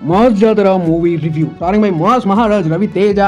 Mass Jathara movie review starring by mass Maharaj Ravi Teja,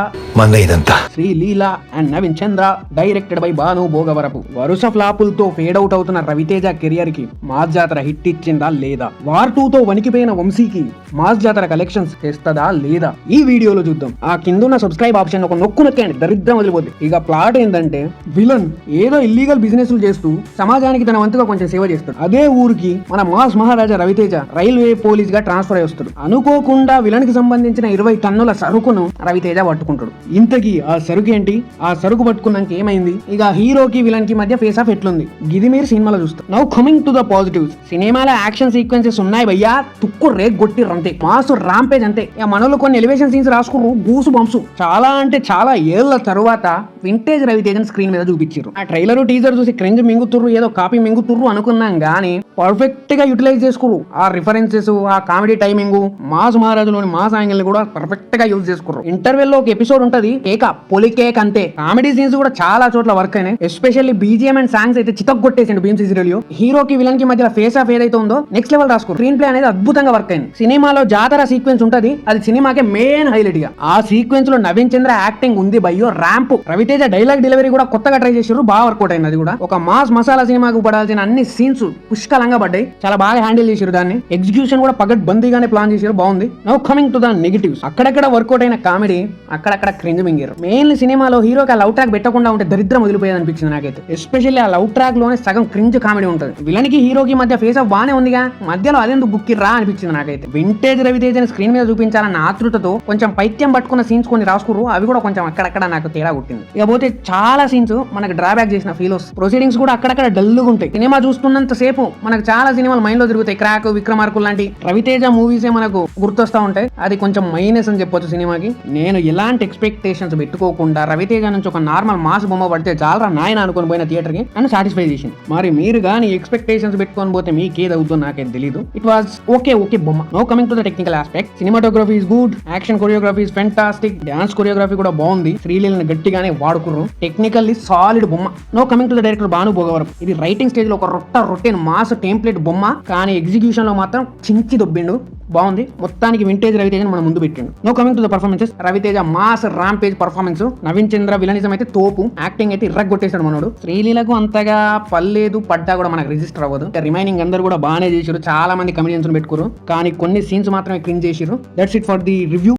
Sreeleela and Naveen Chandra, directed by Bhanu Bhogavarapu. వరుస ఫ్లాపులతో fade out అవుతున్న Ravi Teja career కి Mass Jathara hit ఇచ్చిందా లేదా, వార్ 2 తో వణికిపోయిన వంశీకి మాస్ జాతర కలెక్షన్స్ తెస్తదా లేదా, ఈ వీడియోలో చూద్దాం. ఆ కిందున్న సబ్స్క్రైబ్ ఆప్షన్ ఒక నొక్కు నొక్కండి, దరిద్రం వదిలిపోద్ది. ఇక ప్లాట్ ఏంటంటే, విలన్ ఏదో ఇల్లీగల్ బిజినెస్ చేస్తూ సమాజానికి తన వంతుగా కొంచెం సేవ చేస్తాడు. అదే ఊరికి మన మాస్ మహారాజా రవితేజ రైల్వే పోలీస్ గా ట్రాన్స్ఫర్ అయి వస్తాడు. అనుకోకుండా విలన్ కి సంబంధించిన 20 టన్నుల సరుకును రవితేజ పట్టుకుంటాడు. ఇంతకీ ఆ సరుకు ఏంటి, ఆ సరుకు పట్టుకున్నాక ఏమైంది, ఇక హీరోకి విలన్ కి మధ్య ఫేస్ ఆఫ్ ఎట్లుంది, ఇది మీరు సినిమాలో చూస్తారు. Now coming to the positives. సినిమాలో యాక్షన్ సీక్వెన్సెస్ ఉన్నాయి భయ్యా, తుక్కు రేక్ కొట్టిర్రు అంతే, మాస్ రాంపేజ్ అంతే. ఇక మనలో కొన్ని ఎలివేషన్ సీన్స్ రాసుకున్నారు, గూసు బంప్స్. చాలా అంటే చాలా ఏళ్ల తరువాత వింటేజ్ రవితేజన్ స్క్రీన్ మీద చూపించారు. ఆ ట్రైలర్ టీజర్ చూసి క్రింజ్ మింగుతుర్రు, ఏదో కాపీ మింగుతుర్రు అనుకున్నాం గానీ పర్ఫెక్ట్ గా యూటిలైజ్ చేసుకురు. ఆ రిఫరెన్సెస్, ఆ కామెడీ టైమింగ్, మాస్ మహారాజులోని మాస్ యాంగిల్ ని కూడా పర్ఫెక్ట్ గా యూజ్ చేసుకున్నారు. ఇంటర్వెల్ లో ఒక ఎపిసోడ్ ఉంటది, పొలి కేక్ అంతే. కామెడీ సీన్స్ కూడా చాలా చోట్ల వర్క్ అయినాయి. ఎస్పెషల్లీ బీజిఎం అండ్ సాంగ్స్ అయితే చితక్ కొట్టేసిండు భీమ్ సీరియల్. హీరోకి విలన్ కి మధ్య ఫేస్ ఆఫ్ ఏదైతే ఉందో నెక్స్ట్ లెవెల్ రాసుకున్నారు. స్క్రీన్ ప్లే అనేది అద్భుతంగా వర్క్ అయింది. సినిమాలో జాతర సీక్వెన్స్ ఉంటది, అది సినిమాకే మెయిన్ హైలైట్ గా. ఆ సీక్వెన్స్ లో నవీన్ చంద్ర యాక్టింగ్ ఉంది భయ్యో, ర్యాంప్. రవితేజ డైలాగ్ డెలివరీ కూడా కొత్తగా ట్రై చేసారు, బాగా వర్కౌట్ అయింది. అది కూడా ఒక మాస్ మసాలా సినిమాకు పడాల్సిన అన్ని సీన్స్ పుష్కలంగా పడ్డాయి, చాలా బాగా హ్యాండిల్ చేశారు దాన్ని. ఎగ్జిక్యూషన్ కూడా పగట్ బందీగానే ప్లాన్ చేశారు, బాగుంది. Now coming to the negatives. అక్కడక్కడ వర్కౌట్ అయిన కామెడీ, అక్కడక్కడ క్రింజ్ మింగారు. మెయిన్లీ సినిమాలో హీరోకి ఆ లవ్ ట్రాక్ పెట్టకుండా ఉంటే దరిద్రం వదిలిపోయేది అనిపించింది నాకైతే. ఎస్పెషల్లీ ఆ లవ్ ట్రాక్ లోనే సగం క్రింజ్ కామెడీ ఉంటుంది. విలన్ కి హీరోకి మధ్య ఫేస్ ఆఫ్ బానే ఉందిగా, మధ్యలో అదెందుకు బుక్కిర్రా అనిపించింది నాకైతే. వింటేజ్ రవితేజని స్క్రీన్ మీద చూపించాలన్న ఆతృతతో కొంచెం పైత్యం పట్టుకున్న సీన్స్ కొన్ని రాసుకురు, అవి కూడా కొంచెం అక్కడక్కడ నాకు తేడా కొట్టింది. ఇకపోతే చాలా సీన్స్ మనకు డ్రాబ్యాక్ చేసిన ఫీల్ వస్తుంది. ప్రొసీడింగ్స్ కూడా అక్కడక్కడ డల్లుగా ఉంటాయి. సినిమా చూస్తున్నంత సేపు మనకు చాలా సినిమాలు మైండ్ లో తిరుగుతాయి. క్రాక్, విక్రమార్కులు లాంటి రవితేజ మూవీసే మనకు గుర్తొస్తా ఉంటాయి. అది కొంచెం మైనస్ అని చెప్పొచ్చు సినిమాకి. నేను ఎలాంటి ఎక్స్పెక్టేషన్స్ పెట్టుకోకుండా రవితేజ నుంచి ఒక నార్మల్ మాస్ బొమ్మ పడితే చాలా నాయన అనుకుని పోయిన థియేటర్ కి నన్ను సాటిస్ఫై చేసింది. మరి మీరు కానీ ఎక్స్పెక్టేషన్స్ పెట్టుకొని పోతే మీకేది అవుతుందో నాకైతే తెలియదు. ఇట్ వాజ్ ఓకే బొమ్మ. No coming to the technical aspect. Cinematography is good, action choreography is fantastic, dance choreography కూడా బాగుంది. శ్రీలీలను గట్టిగానే వాడుకుర్రు. టెక్నికల్లీ సాలిడ్ బొమ్మ. No coming to the director Bhanu Bhogavarapu. ఇది రైటింగ్ స్టేజ్ లో ఒక రొట్టెన్ మాస్ టెంప్లెట్ బొమ్మ, కానీ ఎగ్జిక్యూషన్ లో మాత్రం చించి దొబ్బిండు, బాగుంది. మొత్తానికి వింటేజ్ రవితేజ మన ముందు పెట్టిండు. No coming to the performances. Ravi Teja mass rampage performance, Naveen Chandra villainism అయితే తోపు, యాక్టింగ్ అయితే ఇర్రగొట్టేశాడు మనోడు. శ్రీలీలకు అంతగా పర్లేదు, పడ్డా కూడా మనకు రిజిస్టర్ అవ్వదు. రిమైనింగ్ అందరూ కూడా బాగానే చేశారు, చాలా మంది కమెడియన్స్ పెట్టుకోరు, కానీ కొన్ని సీన్స్ మాత్రమే క్రింజ్ చేశారు. That's it for the review.